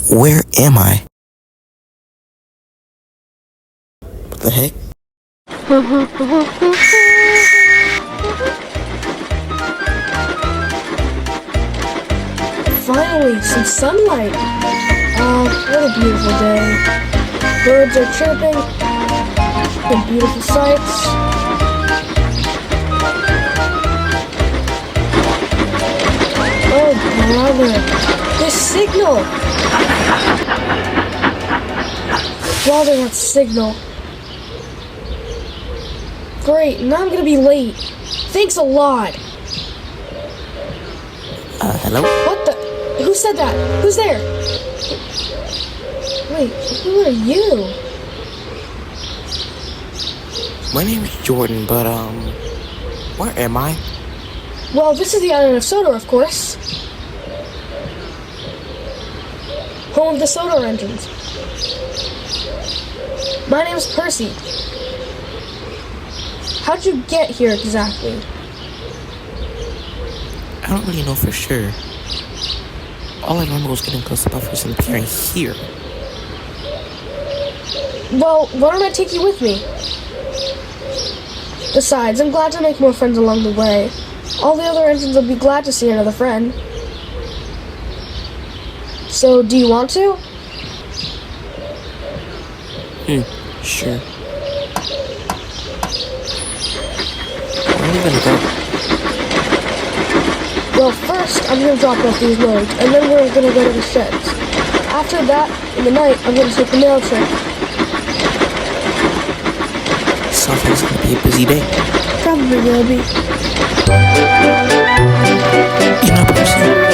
Where am I? What the heck? Finally, some sunlight. Oh, what a beautiful day. Birds are chirping. And beautiful sights. Oh, brother. This signal. Brother, that signal. Great, now I'm gonna be late. Thanks a lot. Hello? What the? Who said that? Who's there? Wait, who are you? My name is Jordyn, but, where am I? Well, this is the island of Sodor, of course. Home of the Sodor engines. My name is Percy. How'd you get here exactly? I don't really know for sure. All I remember was getting close to Buffers and appearing here. Well, why don't I take you with me? Besides, I'm glad to make more friends along the way. All the other engines will be glad to see another friend. So, do you want to? Sure. Where are we gonna go? Well, first, I'm gonna drop off these loads, and then we're gonna go to the sheds. After that, in the night, I'm gonna take the mail trip. Sounds like it's gonna be a busy day. Probably will be. You know, Percy,